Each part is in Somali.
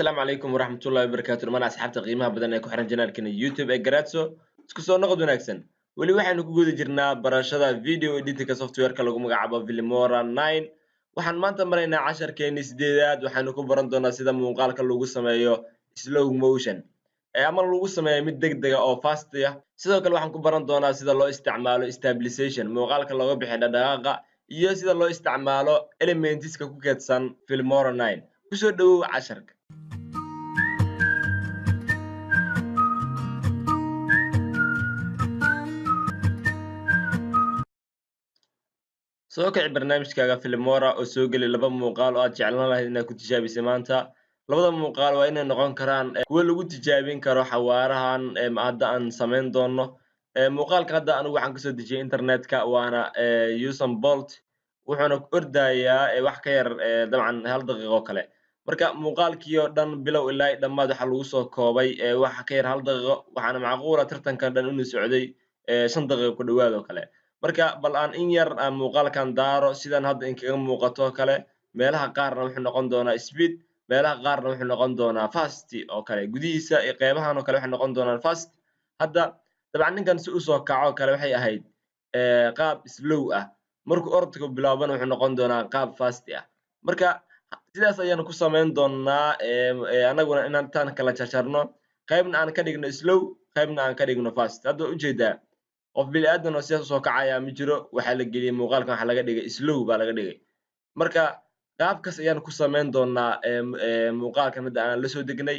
السلام عليكم ورحمة الله وبركاته dhammaan asxaabta qiimaha badan ee ku xiran janaalkana YouTube ee Garaadso isku soo noqod wanaagsan weli waxaanu ku guda jirnaa barashada video editing software-ka lagu magacaabo Filmora 9 waxaan maanta maraynaa casharkeeni 8aad waxaanu ku baran doonaa sida muuqaalka lagu sameeyo slow motion ama lagu sameeyo mid degdeg ah oo fast ah sidoo kale waxaan ku baran doonaa sida loo isticmaalo stabilization muuqaalka looga bixiyo dhaqdhaqaaqa iyo sida loo isticmaalo elementiska ku keedsan Filmora 9 kusoo dhawow casharka soo kici barnaamijkaaga Filmora oo soo gali laba muuqaal oo aad jeclaan lahayd inaad ku tijaabisay maanta labada muuqaal waa inay noqon karaan kuwa lagu tijaabin karo xawaarahan hadda aan sameyn doono muuqaalka hadda anigu waxaan kasoo dejiyay internetka waana Usain Bolt wuxuuna ordayaa wax ka yar dabcan hal daqiiqo kale marka muuqaalkii oo dhan bilow ilaa dhamaad waxa lagu soo koobay wax ka yar hal daqiiqo waxaana macquul ah tartankan dhan inuu socday 5 daqiiqo ku dhawaad oo kale marka bal aan in yar muuqaalkan daaro sidan hadda in kaga muuqato kale meelaha qaarna wuxuu noqon doonaa speed meelaha qaarna wuxuu noqon doonaa fast oo kale gudihiisa qeybahan oo kale waxay noqon doonaan fast hadda dabcan ninkan si uu soo kaco kale waxay ahayd qaab slow ah markuu orodka bilaabana wuxuu noqon doonaa qaab fast ah marka sidaas ayaan ku sameyn doonaa anaguna inaan tan kala jarjarno qaybna aan ka dhigno slow qaybna aan ka dhigno fast hadda u jeedaa qof bini'aadan oo sidaas soo kacaya ma jiro waxa la geliyay muuqaalkan waxa laga dhigay slow baa laga dhigay marka qaabkaas ayaan ku sameyn doonaa muuqaalkan hadda aan la soo degnay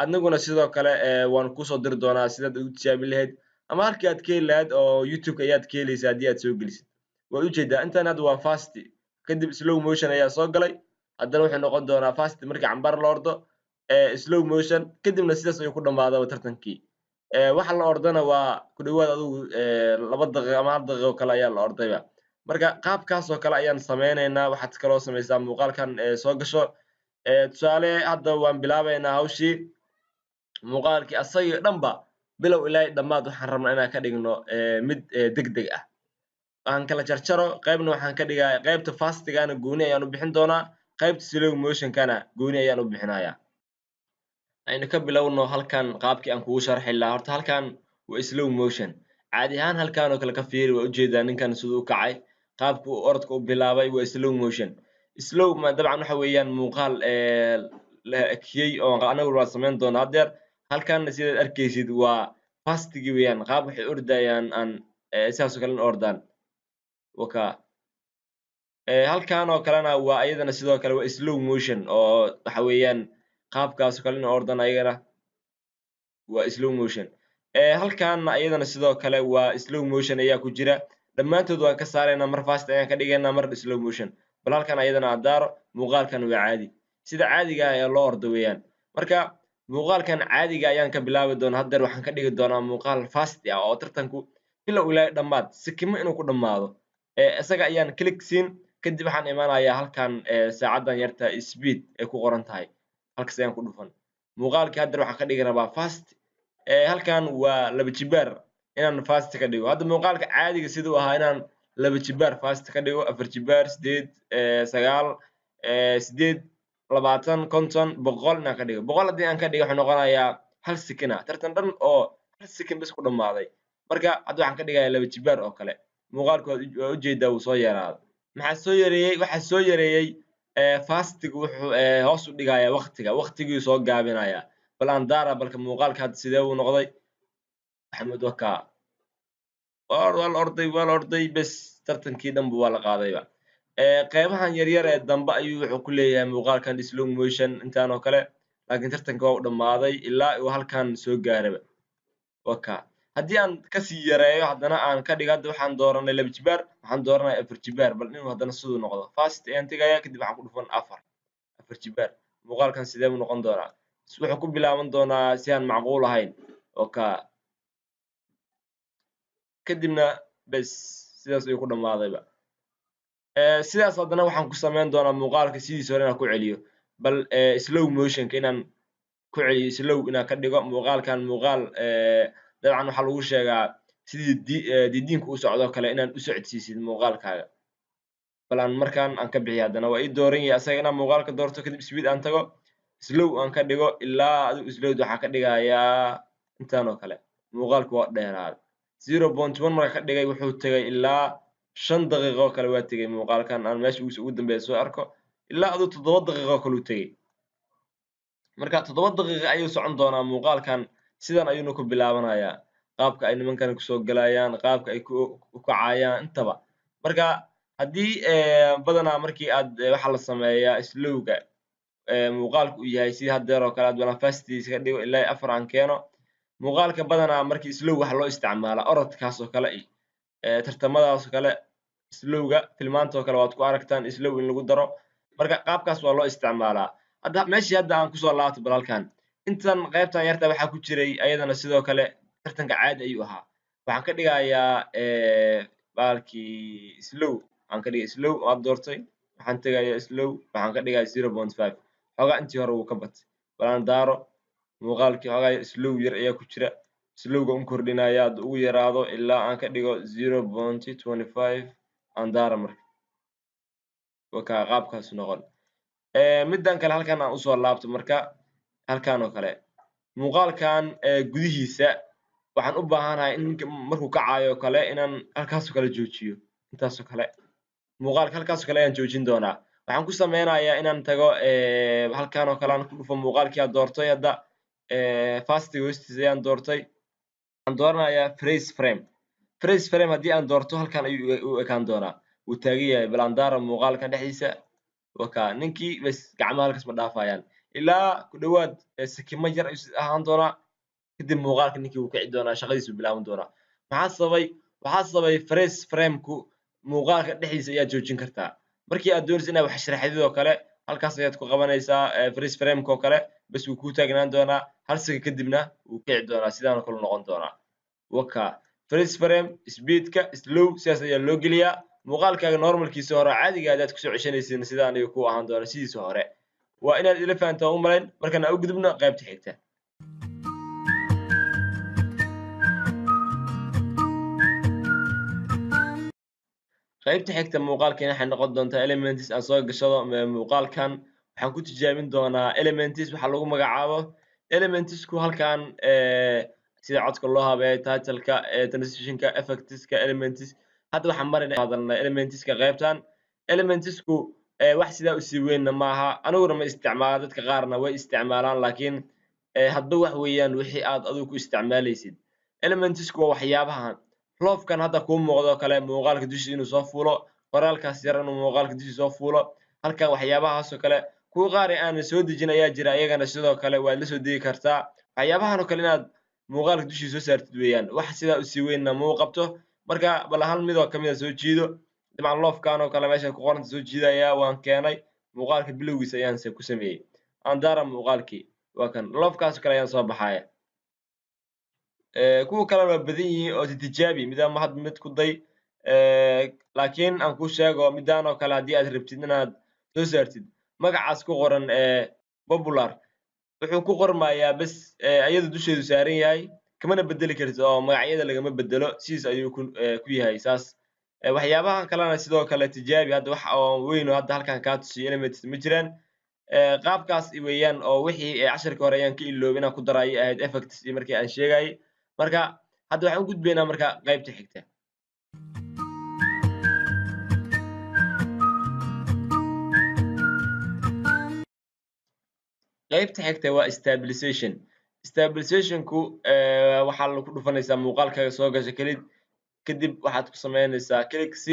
adnaguna sidoo kale waan ku soo diri doonaa sidaad ugu tijaabin lahayd ama halkii aad ka heli lahayd oo YouTube ayaad ka helaysaa haddii aad soo gelisid waad u jeedaa intan hadda waa fast kadib slow motion ayaa soo galay haddana wuxuu noqon doonaa fast markii cambar la ordo slow motion kadibna sidaas ayuu ku dhamaadaba tartankii waxa la ordana waa ku dhawaad adigu 2 daqiiqo ama 1 daqiiqo kale ayaa la ordayba marka qaabkaas oo kale ayaan sameynaynaa waxaad kaloo sameysaa muuqaalkan soo gasho tusaale hadda waan bilaabaynaa hawshii muuqaalkii asaga dhanba bilow ilaa dhamaad waxaan rabnaa inaan ka dhigno mid degdeg ah aan kala jarjaro qaybna waxaan ka dhigaa qaybta fastigana gooni ayaan u bixin doonaa qaybta slow motion kana gooni ayaan u bixinayaa aynu ka bilowno halkan qaabkii aan kugu sharxi lahaa horta halkan waa slow motion caadi ahaan halkan oo kale ka fiiri waa u jeedaa ninkan siduu u kacay qaabku uu orodka u bilaabay waa slow motion slow ma dabcan waxa weeyaan muuqaal la ekiyay oo anagu waa sameyn doonaa hadeer halkan sidaad arkaysid waa fastigi weeyaan qaab waxay ordayaan aan sidaas oo kale in ordaan waka halkan oo kalena waa ayadana sidoo kale waa slow motion oo waxa weeyaan qaabkaas oo kale in ordan ayagana waa slow motion halkaana ayadana sidoo kale waa slow motion ayaa ku jira dhamaantood waan ka saareynaa mar fast ayaan ka dhigaynaa mar slow motion bal halkan ayadana aan daaro muuqaalkan waa caadi sida caadiga ah ayaa loo ordo weeyaan marka muuqaalkan caadiga ayaan ka bilaabi doonaa hadeer waxaan ka dhigi doonaa muuqaal fast ah oo tartanku bilow ilaa dhamaad sikimo inuu ku dhamaado isaga ayaan click siin kadib waxaan imaanayaa halkan saacadan yarta speed ay ku qoran tahay halkaas ayaan ku dhufan muuqaalkii hadeer waxaan ka dhigi rabaa fast halkan waa laba jibaar inaan fast ka dhigo hadda muuqaalka caadiga siduu ahaa inaan laba jibaar fast ka dhigo 4 jibaar 8 9 8 20 50 100 inaan ka dhigo 100 haddii aan ka dhigo wuxuu noqonayaa hal second tartan dhan oo hal second bas ku dhamaaday marka hadda waxaan ka dhigayaa laba jibaar oo kale muuqaalku waa u jeedaa wuu soo yaraaday maxaa soo yareeyay waxa soo yareeyay fastigu wuxuu hoos u dhigayaa waqtigii soo gaabinayaa bal aan daara balka muuqaalka hadda sidee uu noqday maxamed waka waa la orday bes tartankii dhanba waa la qaadayba qaybahan yaryar ee dambe ayuu wuxuu ku leeyahay muuqaalkan slow motion intaan oo kale laakiin tartanka waa u dhamaaday ilaa uu halkan soo gaaraba waka haddii aan kasii yareeyo haddana aan ka dhigo hadda waxaan dooranay laba jibaar waxaan dooranayaa 4 jibaar bal inuu haddana siduu noqdo fast ayaan tegayaa kadib waxaan ku dhufan 4 jibaar muuqaalkan sidee buu noqon doonaa wuxuu ku bilaaban doonaa si aan macquul ahayn waka kadibna bes sidaas ayuu ku dhamaadayba sidaas haddana waxaan ku sameyn doonaa muuqaalka sidiisa hore inaan ku celiyo bal slow motionka inaan ku celiyo slow inaan ka dhigo muuqaalkan muuqaal dabcan waxa lagu sheegaa sidii didiinku u socdo kale inaan u socodsiisid muuqaalkaaga bal aan markaan aan ka bixiyo haddana waa ii dooran yahay asaga inaan muuqaalka doorto kadib speed aan tago slow aan ka dhigo ilaa adigu slowda waxaa ka dhigayaa intaan oo kale muuqaalku waa dheeraaday 0.1 marka ka dhigay wuxuu tagay ilaa 5 daqiiqo oo kale waa tagay muuqaalkan aan meesha ugu dambeeya soo arko ilaa adigu 7 daqiiqo oo kale uu tagay marka 7 daqiiqo ayuu socon doonaa muuqaalkan sidan ayuuna ku bilaabanayaa qaabka ay nimankan ku soo galayaan qaabka ay u kacayaan intaba marka haddii badanaa markii aad waxa la sameeyaa slowga muuqaalku uu yahay sidii haddeer oo kale aad velocitygiisa ka dhigo ilaa 4 aan keeno muuqaalka badanaa markii slow waxa loo isticmaalaa orodkaas oo kale tartamadaas oo kale slowga filmaanta oo kale waad ku aragtaan slow in lagu daro marka qaabkaas waa loo isticmaalaa meeshii hadda aan kusoo laabto bal halkan intan qaybtan yarta waxaa ku jiray ayadana sidoo kale tartanka caadi ayuu ahaa waxaan ka dhigayaa baalkii slow waxaan ka dhigay slow waad doortay waxaan tegayaa slow waxaan ka dhigayaa 0.5 xoogaa intii hore wuu ka batay bal aan daaro muuqaalkii xoogaa slow yar ayaa ku jira slowga un kordhinaya hadduu ugu yaraado ilaa aan ka dhigo 0.25 aan daaro marka wakaa qaabkaas noqon middan kale halkan aan usoo laabto marka halkan oo kale muuqaalkan gudihiisa waxaan u baahanahay in markuu kacayo kale inaan halkaas oo kale joojiyo intaas oo kale muuqaalka halkaas oo kale ayaan joojin doonaa waxaan ku sameynayaa inaan tago halkan oo kale aan ku dhufo muuqaalkii aan doortay hadda fastiga hoostiisa ayaan doortay waxaan dooranayaa freeze frame haddii aan doorto halkan ayuu u ekaan doonaa wuu taagan yahay bal aan daaro muuqaalka dhexdiisa wakaa ninkii bas gacmaha halkaas ma dhaafayaan ilaa ku dhowaad sakimo yar ayuu ahaan doonaa kadib muuqaalka ninkii wuu kici doonaa shaqadiisu bilaaban doonaa waxaa sababay freeze frameku muuqaalka dhexdiisa ayaad joojin kartaa markii aad doonaysa inaad wax sharaxdid oo kale halkaas ayaad ku qabanaysaa freeze frameka oo kale bas wuu kuu taagnaan doonaa hal second kadibna wuu kici doonaa sidaan kale noqon doonaa wakaa freeze frame speedka slow sidaas ayaa loo geliyaa muuqaalkaaga normalkiisa hore caadiga aad ku soo ceshanaysiin sidaan ayuu ku ahaan doonaa sidiisa hore waa inaad ila fahantaa u malayn markaan u gudubno qaybta xigta qaybta xigta muuqaalkan waxay noqon doontaa elements aan soo gashado muuqaalkan waxaan ku tijaabin doonaa elements waxa lagu magacaabo elementsku halkan sida codka loo habeeyo titleka transitionka effectska elements hadda waxaan marinaa elementska qaybtan elementsku wax sidaa u sii weynna maaha aniguna ma isticmaalo dadka qaarna way isticmaalaan laakiin hadba wax weeyaan wixii aad adigu ku isticmaalaysid elementsku waa waxyaabahan loofkan hadda kuu muuqdo kale muuqaalka dushiisa inuu soo fuulo qoraalkaas yar inuu muuqaalka dushiisa soo fuulo halkan waxyaabahaas oo kale kuwa qaar aan soo dejin ayaa jira iyagana sidoo kale waad la soo degi kartaa waxyaabahan oo kale inaad muuqaalka dushiisa soo saartid weeyaan wax sidaa u sii weynna muu qabto marka bal hal mid oo kamid ah soo jiido dabcan loofkan oo kale meesha ku qoranta soo jiidayaa waan keenay muuqaalka bilowgiisa ayaan ku sameeyey aan daara muuqaalkii waa kan loofkaas oo kale ayaan soo baxaya kuwa kale waa badan yihiin oo tijaabi midama had mid ku day laakiin aan ku sheego midaan oo kale haddii aad rabtid inaad soo saartid magacaas ku qoran popular wuxuu ku qormayaa bas iyadu dusheedu saaran yahay kamana bedeli kartid oo magacyada lagama bedelo sidiis ayuu ku yahay saas waxyaabahan kalena sidoo kale tijaabi hadda wax oo weyn oo hadda halkan kaa tusiyo elements ma jiraan qaabkaas weeyaan oo wixii casharkii hore ayaan ka iloobay inaan ku daray ahayd effects iyo markii aan sheegay marka hadda waxaan u gudbaynaa marka qaybta xigta qaybta xigta waa stabilizationku waxaa lagu dhufanaysaa muuqaalkaaga soo gasha kadib waxaad ku samaynaysaa click c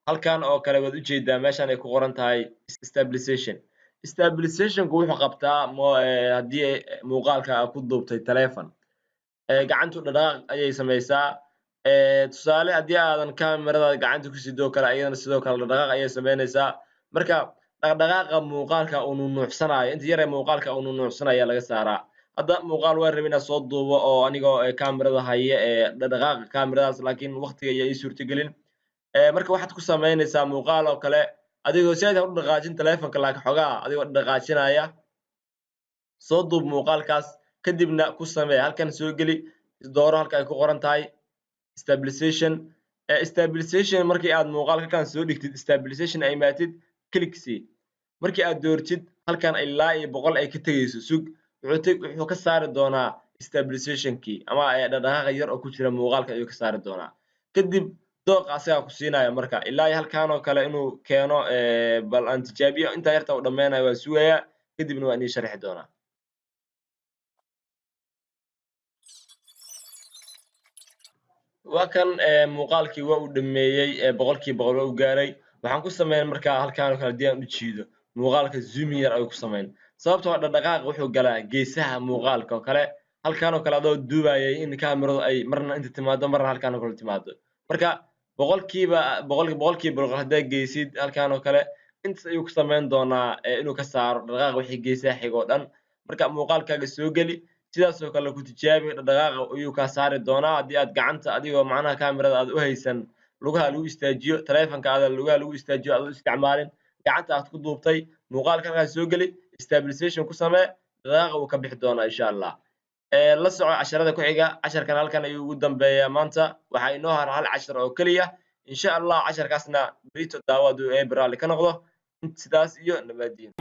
halkan oo kale waad ujeedaa meeshan ay ku qoran tahay stabilizationku wuxuu qabtaa haddii muuqaalka aad ku duubtay telephone gacantu dhaqaaq ayay samaysaa tusaale haddii aadan kamerada gacanta ku sidoo kale ayadana sidoo kale dhaqaaq ayay samaynaysaa marka dhaqdhaqaaqa muuqaalka uu nuuxsanayo inta yar ee muuqaalka uu nuuxsanayo laga saaraa hadda muuqaal waan rabay inaad soo duubo oo anigoo kamerada haya dhaqdhaqaaqa kameradaas laakiin waqtiga ayaa ii suurtagelin marka waxaad ku samaynaysaa muuqaal oo kale adigoo si aad u dhaqaajin telefonka laakiin xogaa adigoo dhaqaajinaya soo duub muuqaalkaas kadibna ku samee halkan soo geli dooro halka ay ku qoran tahay stabilization markii aad muuqaalka halkan soo dhigtid stabilization ay maatid click c markii aad doortid halkan ilaa iyo 100 ay ka tegayso sug wuxuu ka saari doonaa stabilization-kii ama dhaqdhaqaaqa yar oo ku jira muuqaalka ayuu ka saari doonaa. Kadib dooqa asagaa ku siinaya marka ilaa iyo halkan oo kale inuu keeno bal aan tijaabiyo intaa yarta uu dhammaynayo waan sugayaa kadibna waan idin sharxi doonaa. Waa kan muuqaalkii waa uu dhameeyey 100% waa uu gaaray. Waxaan ku sameyn markaa halkan oo kale haddii aan u jiido muuqaalka zoom yar ayuu ku sameyn. Sababtoo ah dhaqdhaqaaqa wuxuu galaa geesaha muuqaalka oo kale halkan oo kale adoo duubayay in kaamiradu ay marna inta timaado marna halkan oo kale timaado. Marka boqolkiiba boqol haddaad geysid halkan oo kale intaas ayuu ku sameyn doonaa inuu ka saaro dhaqdhaqaaqa wixii geesaha xiga oo dhan. Marka muuqaalkaaga soo geli sidaas oo kale ku tijaabi dhaqdhaqaaqa ayuu kaa saari doonaa haddii aad gacanta adigoo macnaha kaamirada aad u haysan lugaha lagu istaajiyo taleefankaada lugaha lagu istaajiyo aad u isticmaalin gacanta aad ku duubtay muuqaalka halkaas soo geli stabilization ku samee dhaqdhaqaaqa wuu ka bixi doonaa insha Allah. La soco casharada ku xiga casharkan halkan ayuu ugu dambeeyaa maanta waxaa inoo hara hal cashar oo keliya insha Allah casharkaasna berito daawo hadduu Eebbe raalli ka noqdo sidaas iyo nabadiin.